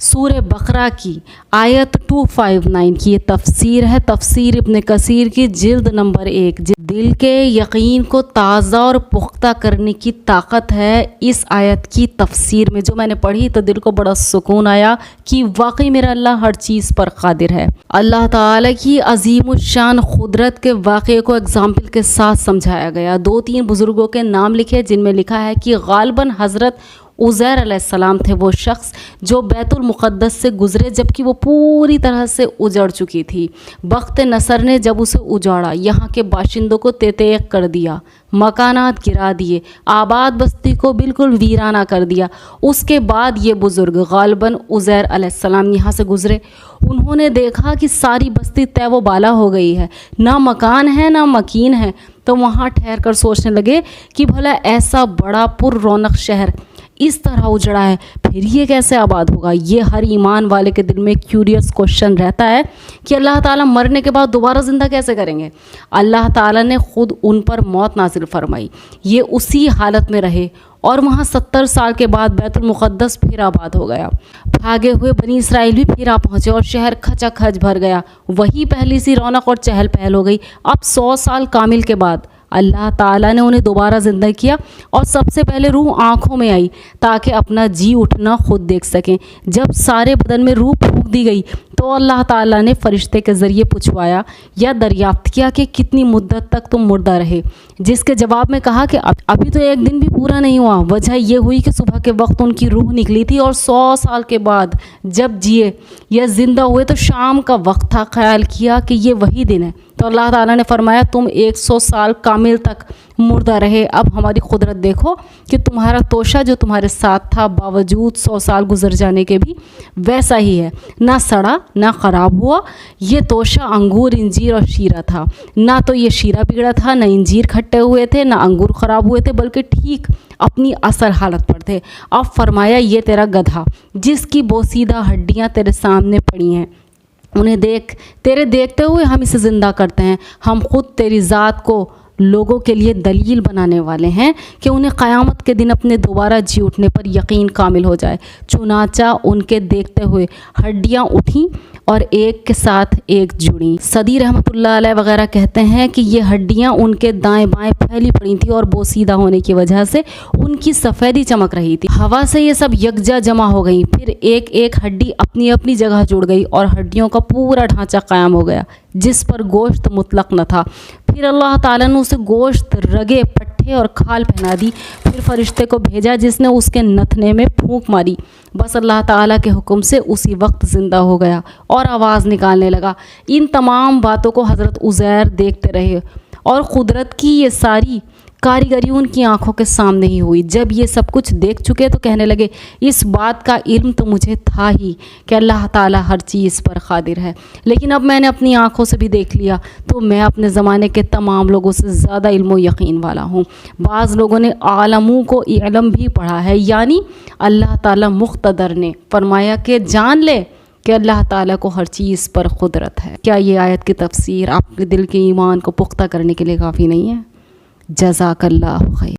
سورہ بقرہ کی آیت 259 کی یہ تفسیر ہے، تفسیر ابن کثیر کی جلد نمبر 1۔ دل کے یقین کو تازہ اور پختہ کرنے کی طاقت ہے اس آیت کی تفسیر میں۔ جو میں نے پڑھی تو دل کو بڑا سکون آیا کہ واقعی میرا اللہ ہر چیز پر قادر ہے۔ اللہ تعالیٰ کی عظیم الشان قدرت کے واقعے کو اگزامپل کے ساتھ سمجھایا گیا۔ 2-3 بزرگوں کے نام لکھے جن میں لکھا ہے کہ غالباً حضرت عزیر علیہ السلام تھے وہ شخص جو بیت المقدس سے گزرے جبکہ وہ پوری طرح سے اجڑ چکی تھی۔ بخت نصر نے جب اسے اجاڑا، یہاں کے باشندوں کو تیتیک کر دیا، مکانات گرا دیے، آباد بستی کو بالکل ویرانہ کر دیا۔ اس کے بعد یہ بزرگ غالباً عزیر علیہ السلام یہاں سے گزرے۔ انہوں نے دیکھا کہ ساری بستی تہ و بالا ہو گئی ہے، نہ مکان ہے نہ مکین ہے، تو وہاں ٹھہر کر سوچنے لگے کہ بھلا ایسا بڑا پر رونق شہر اس طرح اجڑا ہے، پھر یہ کیسے آباد ہوگا؟ یہ ہر ایمان والے کے دل میں کیوریس کوشچن رہتا ہے کہ اللہ تعالیٰ مرنے کے بعد دوبارہ زندہ کیسے کریں گے؟ اللہ تعالیٰ نے خود ان پر موت نازل فرمائی، یہ اسی حالت میں رہے اور وہاں 70 سال کے بعد بیت المقدس پھر آباد ہو گیا۔ بھاگے ہوئے بنی اسرائیل بھی پھر آ پہنچے اور شہر کھچا کھچ بھر گیا، وہی پہلی سی رونق اور چہل پہل ہو گئی۔ اب 100 سال کامل کے بعد اللہ تعالیٰ نے انہیں دوبارہ زندہ کیا اور سب سے پہلے روح آنکھوں میں آئی تاکہ اپنا جی اٹھنا خود دیکھ سکیں۔ جب سارے بدن میں روح پھونک دی گئی تو اللہ تعالیٰ نے فرشتے کے ذریعے پوچھوایا یا دریافت کیا کہ کتنی مدت تک تم مردہ رہے، جس کے جواب میں کہا کہ ابھی تو 1 دن بھی پورا نہیں ہوا۔ وجہ یہ ہوئی کہ صبح کے وقت ان کی روح نکلی تھی اور 100 سال کے بعد جب جیے یا زندہ ہوئے تو شام کا وقت تھا، خیال کیا کہ یہ وہی دن ہے تو اللہ تعالیٰ نے فرمایا تم 100 سال کامل تک مردہ رہے، اب ہماری قدرت دیکھو کہ تمہارا توشہ جو تمہارے ساتھ تھا باوجود 100 سال گزر جانے کے بھی ویسا ہی ہے، نہ سڑا نہ خراب ہوا۔ یہ توشہ انگور، انجیر اور شیرہ تھا، نہ تو یہ شیرہ بگڑا تھا، نہ انجیر کھٹے ہوئے تھے، نہ انگور خراب ہوئے تھے، بلکہ ٹھیک اپنی اصل حالت پر تھے۔ اب فرمایا یہ تیرا گدھا جس کی بوسیدہ ہڈیاں تیرے سامنے پڑی ہیں، انہیں دیکھ، تیرے دیکھتے ہوئے ہم اسے زندہ کرتے ہیں۔ ہم خود تیری ذات کو لوگوں کے لیے دلیل بنانے والے ہیں کہ انہیں قیامت کے دن اپنے دوبارہ جی اٹھنے پر یقین کامل ہو جائے۔ چنانچہ ان کے دیکھتے ہوئے ہڈیاں اٹھیں اور ایک کے ساتھ ایک جڑیں۔ صدی رحمۃ اللہ علیہ وغیرہ کہتے ہیں کہ یہ ہڈیاں ان کے دائیں بائیں پھیلی پڑی تھیں اور بوسیدہ ہونے کی وجہ سے ان کی سفیدی چمک رہی تھی۔ ہوا سے یہ سب یکجا جمع ہو گئیں، پھر ایک ایک ہڈی اپنی اپنی جگہ جڑ گئی اور ہڈیوں کا پورا ڈھانچہ قائم ہو گیا جس پر گوشت مطلق نہ تھا۔ پھر اللہ تعالیٰ نے اسے گوشت، رگے، پٹھے اور کھال پہنا دی، پھر فرشتے کو بھیجا جس نے اس کے نتھنے میں پھونک ماری، بس اللہ تعالیٰ کے حکم سے اسی وقت زندہ ہو گیا اور آواز نکالنے لگا۔ ان تمام باتوں کو حضرت عزیر دیکھتے رہے اور قدرت کی یہ ساری کاریگری ان کی آنکھوں کے سامنے ہی ہوئی۔ جب یہ سب کچھ دیکھ چکے تو کہنے لگے اس بات کا علم تو مجھے تھا ہی کہ اللہ تعالیٰ ہر چیز پر قادر ہے، لیکن اب میں نے اپنی آنکھوں سے بھی دیکھ لیا تو میں اپنے زمانے کے تمام لوگوں سے زیادہ علم و یقین والا ہوں۔ بعض لوگوں نے عالموں کو علم بھی پڑھا ہے، یعنی اللہ تعالیٰ مقتدر نے فرمایا کہ جان لے کہ اللہ تعالیٰ کو ہر چیز پر قدرت ہے۔ کیا یہ آیت کی تفسیر آپ کے دل کے ایمان کو پختہ کرنے کے لیے کافی نہیں ہے؟ جزاک اللہ خیر۔